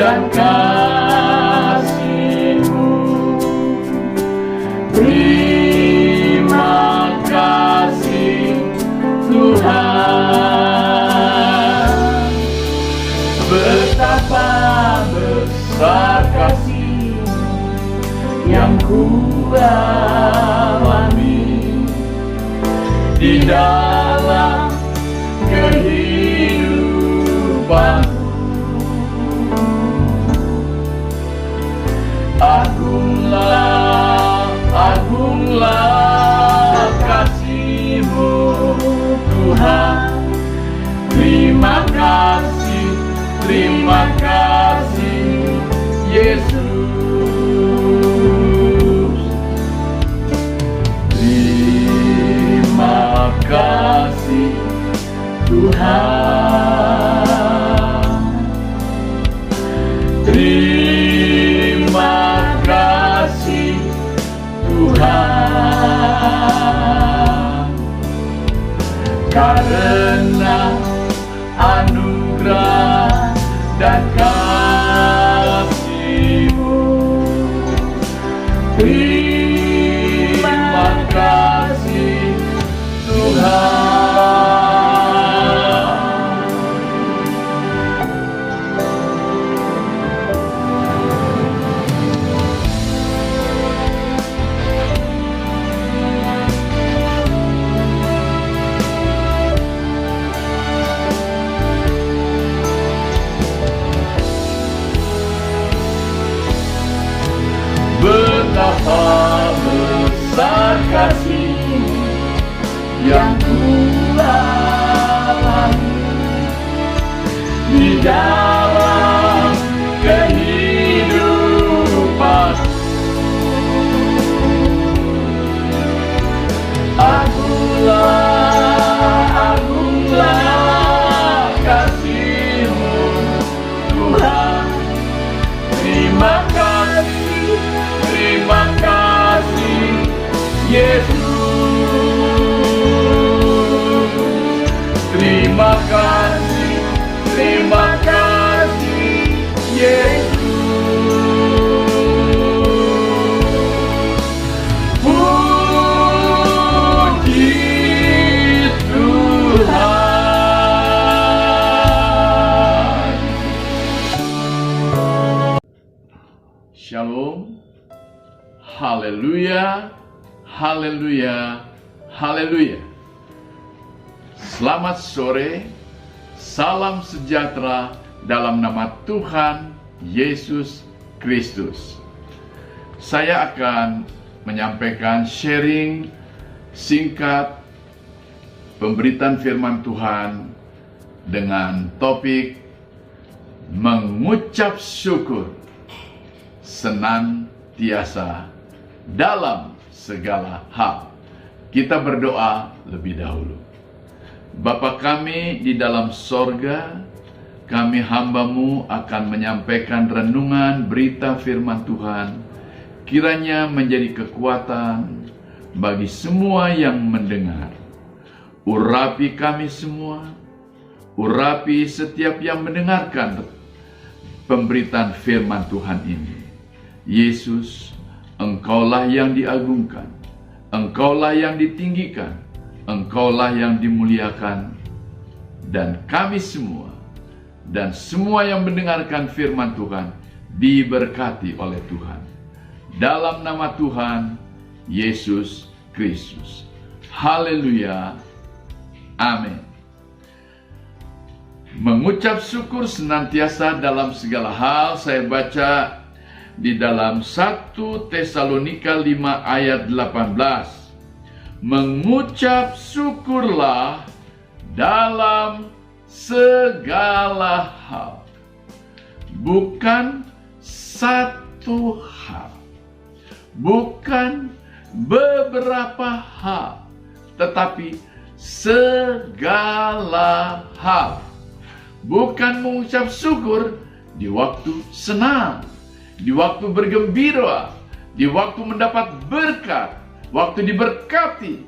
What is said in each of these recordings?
dan kasih-Mu. Terima kasih Tuhan, betapa besar kasih yang Ku-alami di dalam kehidupanku. Agunglah kasih-Mu Tuhan. Terima kasih Yesus. Terima kasih Tuhan. Terima kasih Tuhan, karena anugerah dan kasih-Mu. Terima kasih Tuhan. Betapa besar kasih yang Ku-alami di dalam kehidupan. Agunglah kasih-Mu Tuhan. Terima kasih Yesus. Terima kasih Yesus. Puji Tuhan. Shalom. Haleluya, haleluya, haleluya. Selamat sore, salam sejahtera dalam nama Tuhan Yesus Kristus. Saya akan menyampaikan sharing singkat pemberitaan firman Tuhan dengan topik mengucap syukur senantiasa dalam segala hal. Kita berdoa lebih dahulu. Bapa kami di dalam sorga, kami hamba-Mu akan menyampaikan renungan berita firman Tuhan. Kiranya menjadi kekuatan bagi semua yang mendengar. Urapi kami semua, urapi setiap yang mendengarkan pemberitaan firman Tuhan ini. Yesus, Engkaulah yang diagungkan, Engkaulah yang ditinggikan, Engkaulah yang dimuliakan, dan kami semua, dan semua yang mendengarkan firman Tuhan, diberkati oleh Tuhan. Dalam nama Tuhan, Yesus Kristus. Haleluya. Amin. Mengucap syukur senantiasa dalam segala hal, saya baca di dalam 1 Tesalonika 5 ayat 18. Mengucap syukurlah dalam segala hal. Bukan satu hal, bukan beberapa hal, tetapi segala hal. Bukan mengucap syukur di waktu senang, di waktu bergembira, di waktu mendapat berkat, waktu diberkati,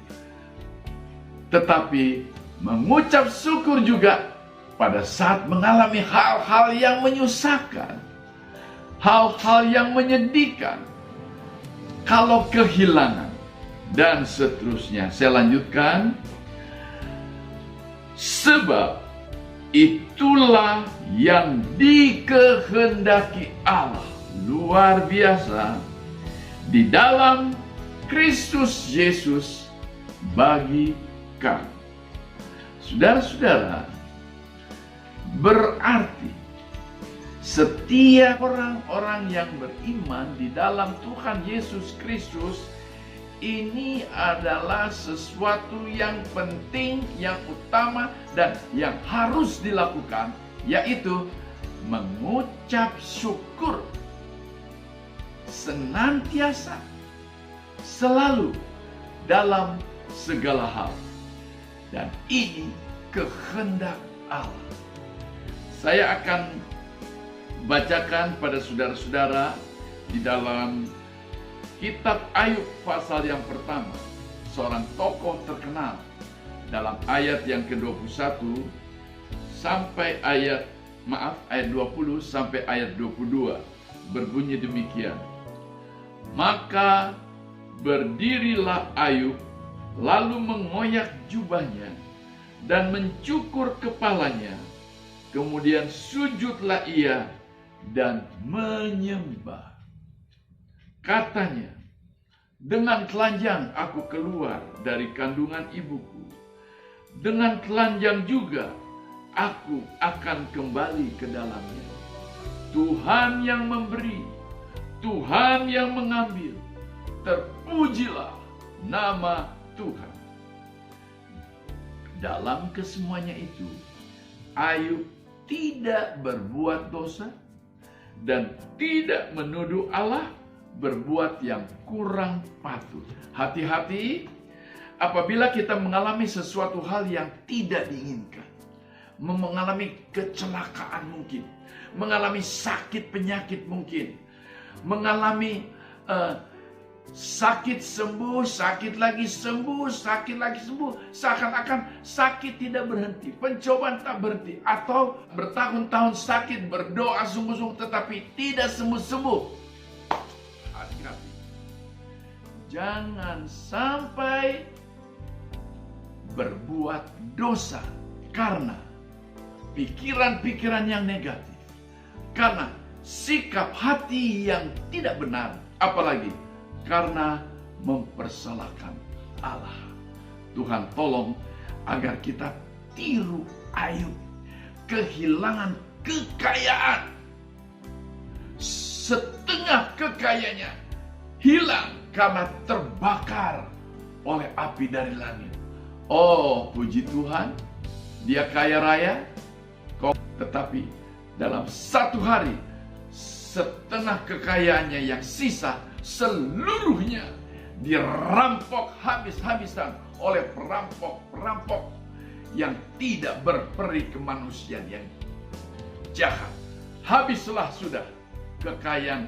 tetapi mengucap syukur juga pada saat mengalami hal-hal yang menyusahkan, hal-hal yang menyedihkan, kalau kehilangan, dan seterusnya. Saya lanjutkan. Sebab itulah yang dikehendaki Allah, luar biasa, di dalam Kristus Yesus bagi kami. Saudara-saudara, berarti setiap orang-orang yang beriman di dalam Tuhan Yesus Kristus ini adalah sesuatu yang penting, yang utama, dan yang harus dilakukan, yaitu mengucap syukur senantiasa, selalu, dalam segala hal. Dan ini kehendak Allah. Saya akan bacakan pada saudara-saudara di dalam Kitab Ayub pasal yang pertama, seorang tokoh terkenal, dalam ayat yang ke-21 sampai ayat 20 sampai ayat 22, berbunyi demikian. Maka berdirilah Ayub, lalu mengoyak jubahnya dan mencukur kepalanya, kemudian sujudlah ia dan menyembah. Katanya, dengan telanjang aku keluar dari kandungan ibuku, dengan telanjang juga aku akan kembali ke dalamnya. Tuhan yang memberi, Tuhan yang mengambil, terpujilah nama Tuhan. Dalam kesemuanya itu, Ayub tidak berbuat dosa dan tidak menuduh Allah berbuat yang kurang patut. Hati-hati apabila kita mengalami sesuatu hal yang tidak diinginkan, mengalami kecelakaan mungkin, mengalami sakit penyakit mungkin, mengalami sakit sembuh, sakit lagi sembuh, sakit lagi sembuh, seakan-akan sakit tidak berhenti, pencobaan tak berhenti, atau bertahun-tahun sakit, berdoa sungguh-sungguh tetapi tidak sembuh-sembuh. Hati-hati, jangan sampai berbuat dosa karena pikiran-pikiran yang negatif, karena sikap hati yang tidak benar, apalagi karena mempersalahkan Allah. Tuhan tolong agar kita tiru Ayub, kehilangan kekayaan, setengah kekayaannya hilang karena terbakar oleh api dari langit. Oh, puji Tuhan, dia kaya raya, tetapi dalam satu hari setengah kekayaannya yang sisa seluruhnya dirampok habis-habisan oleh perampok-perampok yang tidak berperi kemanusiaan, yang jahat. Habislah sudah kekayaan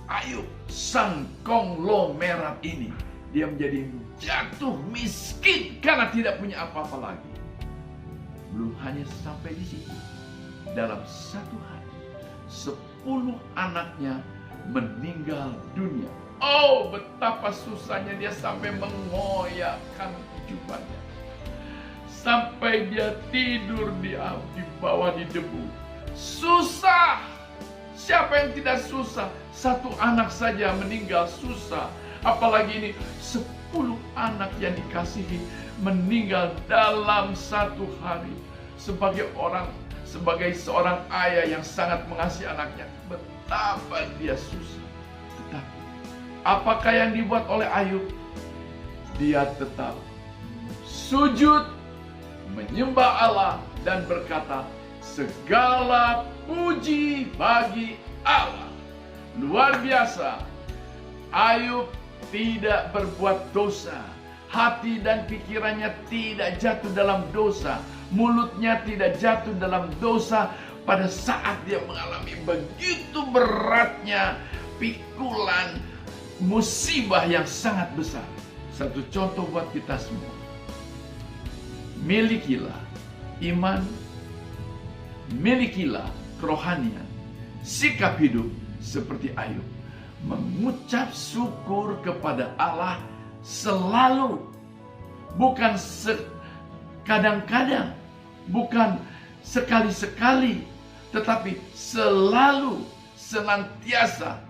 Ayub, sang konglomerat ini. Dia menjadi jatuh miskin karena tidak punya apa-apa lagi. Belum hanya sampai di situ, dalam satu hari 10 anaknya meninggal dunia. Oh, betapa susahnya dia sampai mengoyakkan jubahnya, sampai dia tidur di bawah di debu. Susah. Siapa yang tidak susah? Satu anak saja meninggal susah, apalagi ini 10 anak yang dikasihi meninggal dalam satu hari. Sebagai seorang ayah yang sangat mengasihi anaknya, betapa dia susah. Tetapi apakah yang dibuat oleh Ayub? Dia tetap sujud, menyembah Allah dan berkata, segala puji bagi Allah. Luar biasa. Ayub tidak berbuat dosa. Hati dan pikirannya tidak jatuh dalam dosa. Mulutnya tidak jatuh dalam dosa pada saat dia mengalami begitu beratnya pikulan musibah yang sangat besar. Satu contoh buat kita semua. Milikilah iman, milikilah kerohanian, sikap hidup seperti Ayub. Mengucap syukur kepada Allah selalu. Bukan kadang-kadang, bukan sekali-sekali, tetapi selalu, senantiasa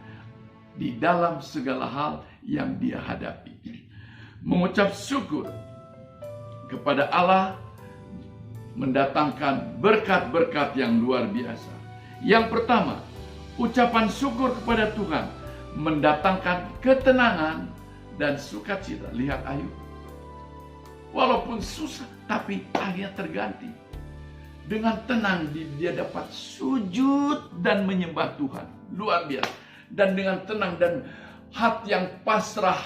di dalam segala hal yang dia hadapi. Mengucap syukur kepada Allah mendatangkan berkat-berkat yang luar biasa. Yang pertama, ucapan syukur kepada Tuhan mendatangkan ketenangan dan sukacita. Lihat Ayub. Walaupun susah, tapi akhirnya terganti. Dengan tenang dia dapat sujud dan menyembah Tuhan. Luar biasa. Dan dengan tenang dan hati yang pasrah,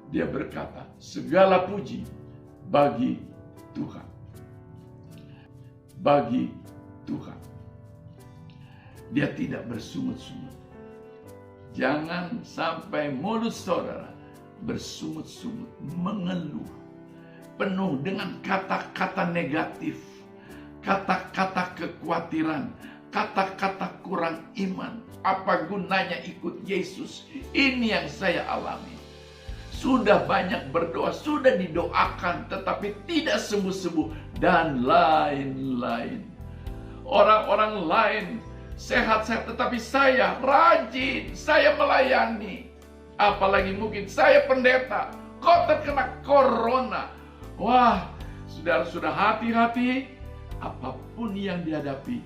dia berkata, segala puji bagi Tuhan. Bagi Tuhan. Dia tidak bersungut-sungut. Jangan sampai mulut saudara bersungut-sungut, mengeluh, penuh dengan kata-kata negatif, kata-kata kekhawatiran, kata-kata kurang iman. Apa gunanya ikut Yesus? Ini yang saya alami. Sudah banyak berdoa, sudah didoakan, tetapi tidak sembuh-sembuh, dan lain-lain. Orang-orang lain sehat-sehat, tetapi saya rajin, saya melayani. Apalagi mungkin saya pendeta, kok terkena corona. Wah, saudara sudah hati-hati. Apapun yang dihadapi,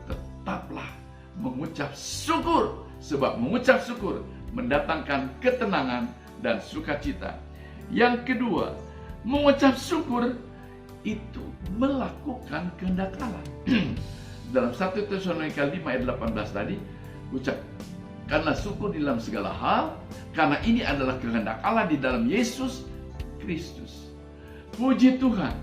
tetaplah mengucap syukur. Sebab mengucap syukur mendatangkan ketenangan dan sukacita. Yang kedua, mengucap syukur itu melakukan kehendak Allah. Dalam 1 Tesalonika 5 ayat 18 tadi, ucap, karena syukur di dalam segala hal, karena ini adalah kehendak Allah di dalam Yesus Kristus. Puji Tuhan,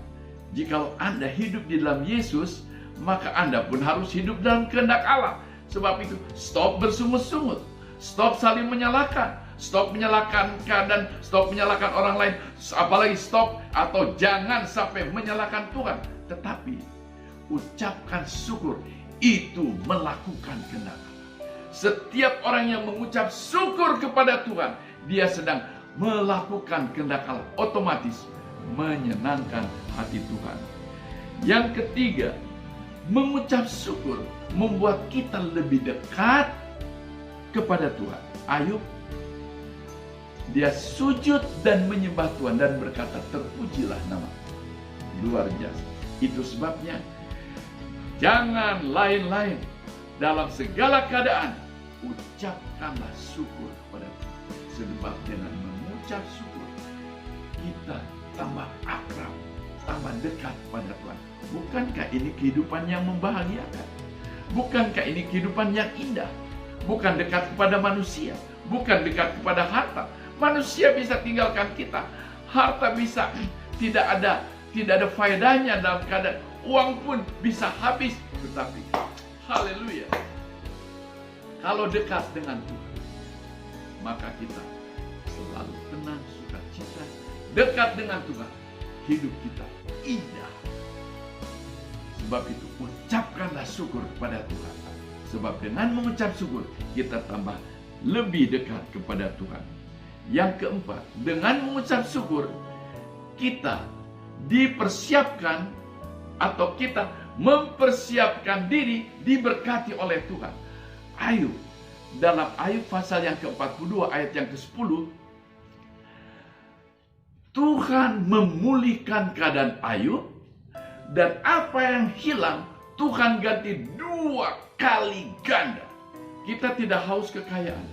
jikalau Anda hidup di dalam Yesus, maka Anda pun harus hidup dalam kehendak Allah. Sebab itu, stop bersungut-sungut, stop saling menyalahkan, stop menyalahkan keadaan, stop menyalahkan orang lain, apalagi stop atau jangan sampai menyalahkan Tuhan. Tetapi ucapkan syukur, itu melakukan kehendak Allah. Setiap orang yang mengucap syukur kepada Tuhan, dia sedang melakukan kehendak Allah, otomatis menyenangkan hati Tuhan. Yang ketiga, mengucap syukur membuat kita lebih dekat kepada Tuhan. Ayub, dia sujud dan menyembah Tuhan dan berkata, terpujilah nama. Luar biasa. Itu sebabnya jangan lain-lain, dalam segala keadaan ucapkanlah syukur kepada Tuhan. Sebab dengan mengucap syukur, kita tambah akrab, tambah dekat pada Tuhan. Bukankah ini kehidupan yang membahagiakan? Bukankah ini kehidupan yang indah? Bukan dekat kepada manusia, bukan dekat kepada harta. Manusia bisa tinggalkan kita, harta bisa tidak ada faedahnya dalam keadaan uang pun bisa habis. Tetapi haleluya, kalau dekat dengan Tuhan, maka kita selalu tenang, sukacita. Dekat dengan Tuhan, hidup kita indah. Sebab itu ucapkanlah syukur kepada Tuhan. Sebab dengan mengucap syukur, kita tambah lebih dekat kepada Tuhan. Yang keempat, dengan mengucap syukur, kita dipersiapkan atau kita mempersiapkan diri diberkati oleh Tuhan. Ayub, dalam Ayub pasal yang ke-42 ayat yang ke-10, Tuhan memulihkan keadaan Ayub, dan apa yang hilang Tuhan ganti 2 kali ganda. Kita tidak haus kekayaan,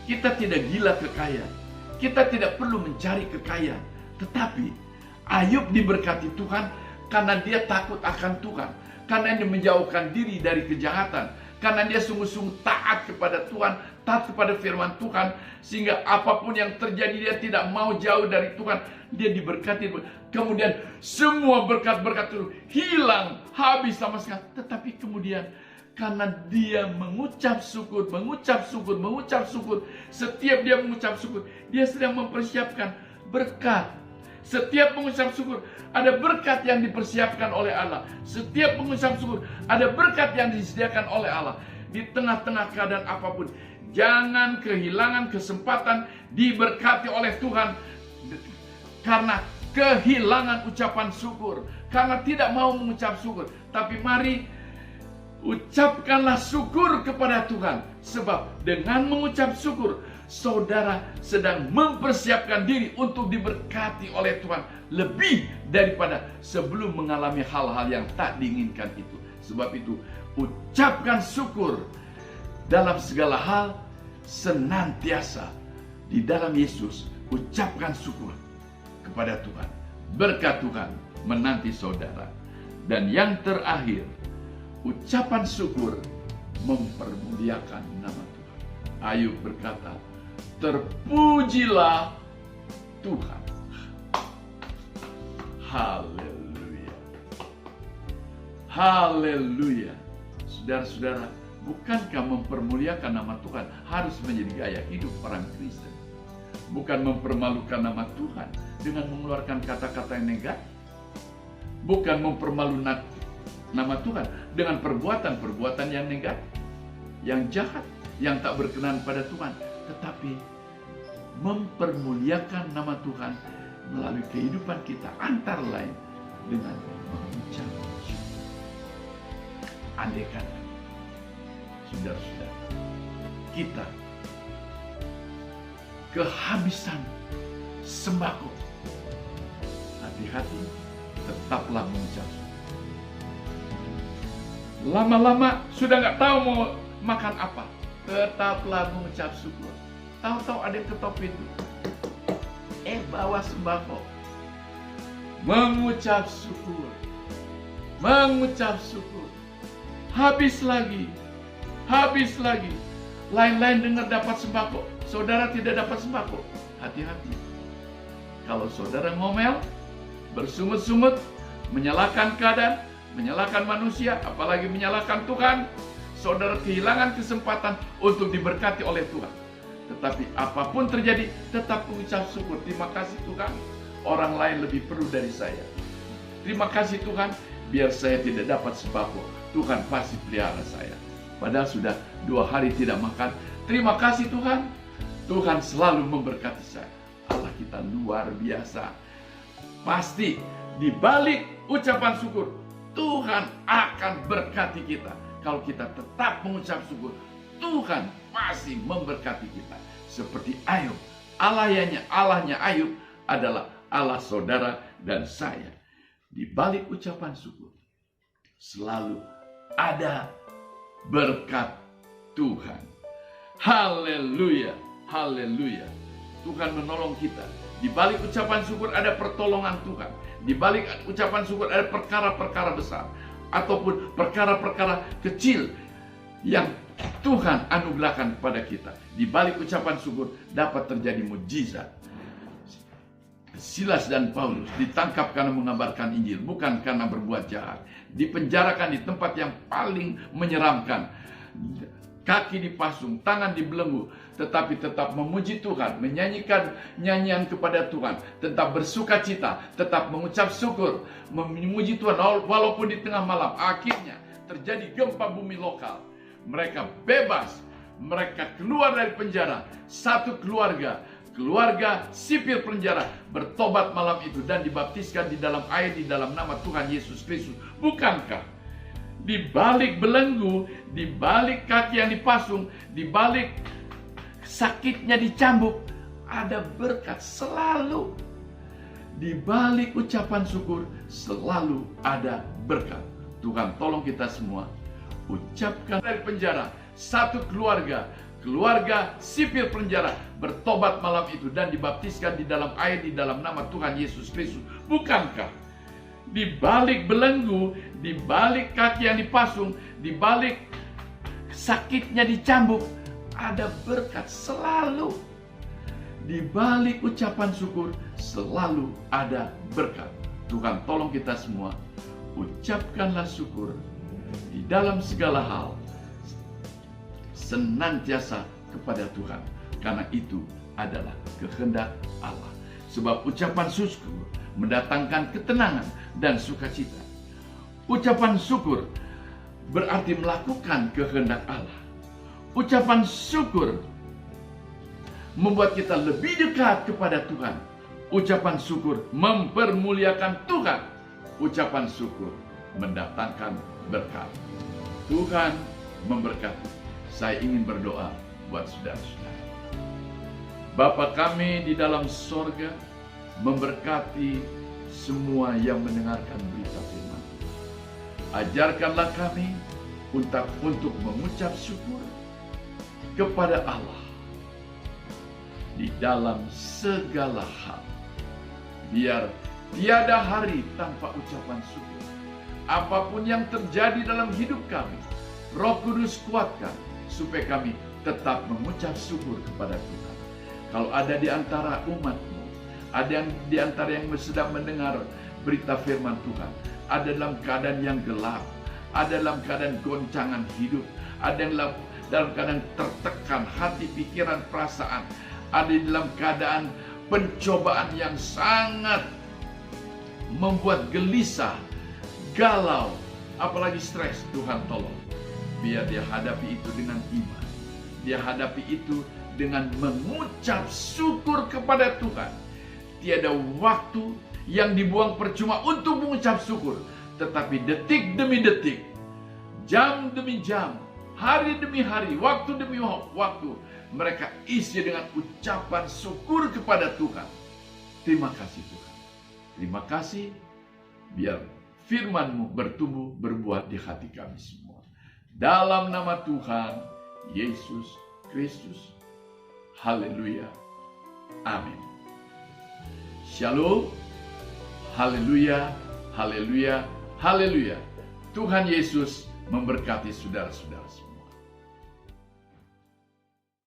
kita tidak gila kekayaan, kita tidak perlu mencari kekayaan. Tetapi Ayub diberkati Tuhan karena dia takut akan Tuhan, karena dia menjauhkan diri dari kejahatan, karena dia sungguh-sungguh taat kepada Tuhan, taat kepada firman Tuhan, sehingga apapun yang terjadi dia tidak mau jauh dari Tuhan. Dia diberkati, kemudian semua berkat-berkat itu hilang, habis sama sekali. Tetapi kemudian karena dia mengucap syukur, setiap dia mengucap syukur, dia sedang mempersiapkan berkat. Setiap mengucap syukur, ada berkat yang dipersiapkan oleh Allah. Setiap mengucap syukur, ada berkat yang disediakan oleh Allah. di tengah-tengah keadaan apapun. Jangan kehilangan kesempatan diberkati oleh Tuhan karena kehilangan ucapan syukur, karena tidak mau mengucap syukur. Tapi mari ucapkanlah syukur kepada Tuhan, sebab dengan mengucap syukur saudara sedang mempersiapkan diri untuk diberkati oleh Tuhan lebih daripada sebelum mengalami hal-hal yang tak diinginkan itu. Sebab itu ucapkan syukur dalam segala hal, senantiasa di dalam Yesus ucapkan syukur kepada Tuhan. Berkat Tuhan menanti saudara. Dan yang terakhir, ucapan syukur mempermuliakan nama Tuhan. Ayub berkata, terpujilah Tuhan. Haleluya. Haleluya. Saudara-saudara, bukankah mempermuliakan nama Tuhan harus menjadi gaya hidup orang Kristen? Bukan mempermalukan nama Tuhan dengan mengeluarkan kata-kata yang negatif. Bukan mempermalukan nama Tuhan dengan perbuatan-perbuatan yang negatif, yang jahat, yang tak berkenan pada Tuhan. Tetapi mempermuliakan nama Tuhan melalui kehidupan kita, antara lain dengan mengucap syukur. Andai kata, saudara-saudara, kita kehabisan sembako, hati-hati, tetaplah mengucap syukur. Lama-lama sudah nggak tahu mau makan apa, tetaplah mengucap syukur. Tahu-tahu ada yang ketok pintu, bawa sembako. Mengucap syukur, mengucap syukur. Habis lagi, habis lagi. Lain-lain dengar dapat sembako, saudara tidak dapat sembako. Hati-hati. Kalau saudara ngomel, bersungut-sungut, menyalahkan keadaan, menyalahkan manusia, apalagi menyalahkan Tuhan, saudara kehilangan kesempatan untuk diberkati oleh Tuhan. Tetapi apapun terjadi, tetap mengucap syukur. Terima kasih Tuhan, orang lain lebih perlu dari saya. Terima kasih Tuhan, biar saya tidak dapat sembako, Tuhan pasti pelihara saya. Padahal sudah 2 hari tidak makan. Terima kasih Tuhan, Tuhan selalu memberkati saya. Allah kita luar biasa. Pasti di balik ucapan syukur, Tuhan akan berkati kita. Kalau kita tetap mengucap syukur, Tuhan pasti memberkati kita. Seperti Ayub, Allahnya Ayub adalah Allah saudara dan saya. Di balik ucapan syukur, selalu ada berkat Tuhan. Haleluya, haleluya. Tuhan menolong kita. Di balik ucapan syukur ada pertolongan Tuhan. Di balik ucapan syukur ada perkara-perkara besar ataupun perkara-perkara kecil yang Tuhan anugerahkan kepada kita. Di balik ucapan syukur dapat terjadi mukjizat. Silas dan Paulus ditangkap karena mengabarkan Injil, bukan karena berbuat jahat. Dipenjarakan di tempat yang paling menyeramkan. Kaki dipasung, tangan dibelenggu, tetapi tetap memuji Tuhan, menyanyikan nyanyian kepada Tuhan, tetap bersuka cita, tetap mengucap syukur, memuji Tuhan walaupun di tengah malam. Akhirnya terjadi gempa bumi lokal. Mereka bebas, mereka keluar dari penjara. Satu keluarga sipil penjara bertobat malam itu dan dibaptiskan di dalam air di dalam nama Tuhan Yesus Kristus. Bukankah di balik belenggu, di balik kaki yang dipasung, di balik sakitnya dicambuk, ada berkat selalu. Di balik ucapan syukur selalu ada berkat. Tuhan tolong kita semua. Ucapkan dari penjara, satu keluarga sipil penjara bertobat malam itu dan dibaptiskan di dalam air di dalam nama Tuhan Yesus Kristus. Bukankah di balik belenggu, di balik kaki yang dipasung, di balik sakitnya dicambuk, ada berkat selalu. Di balik ucapan syukur selalu ada berkat. Tuhan tolong kita semua. Ucapkanlah syukur di dalam segala hal, senantiasa kepada Tuhan, karena itu adalah kehendak Allah. Sebab ucapan syukur mendatangkan ketenangan dan sukacita. Ucapan syukur berarti melakukan kehendak Allah. Ucapan syukur membuat kita lebih dekat kepada Tuhan. Ucapan syukur mempermuliakan Tuhan. Ucapan syukur mendatangkan berkat. Tuhan memberkati. Saya ingin berdoa buat saudara-saudara. Bapa kami di dalam sorga, memberkati semua yang mendengarkan berita firman. Ajarkanlah kami untuk mengucap syukur kepada Allah di dalam segala hal. Biar tiada hari tanpa ucapan syukur. Apapun yang terjadi dalam hidup kami, Roh Kudus kuatkan supaya kami tetap mengucap syukur kepada Tuhan. Kalau ada di antara umat-Mu, ada yang di antara yang sedang mendengar berita firman Tuhan, ada dalam keadaan yang gelap, ada dalam keadaan goncangan hidup, ada yang dalam keadaan tertekan hati, pikiran, perasaan, ada dalam keadaan pencobaan yang sangat membuat gelisah, galau, apalagi stres. Tuhan tolong, biar dia hadapi itu dengan iman. Dia hadapi itu dengan mengucap syukur kepada Tuhan. Tiada waktu yang dibuang percuma untuk mengucap syukur, tetapi detik demi detik, jam demi jam, hari demi hari, waktu demi waktu, mereka isi dengan ucapan syukur kepada Tuhan. Terima kasih Tuhan. Terima kasih, biar firman-Mu bertumbuh berbuah di hati kami semua. Dalam nama Tuhan Yesus Kristus. Haleluya. Amin. Shalom. Haleluya. Haleluya. Haleluya. Tuhan Yesus memberkati saudara-saudara semua.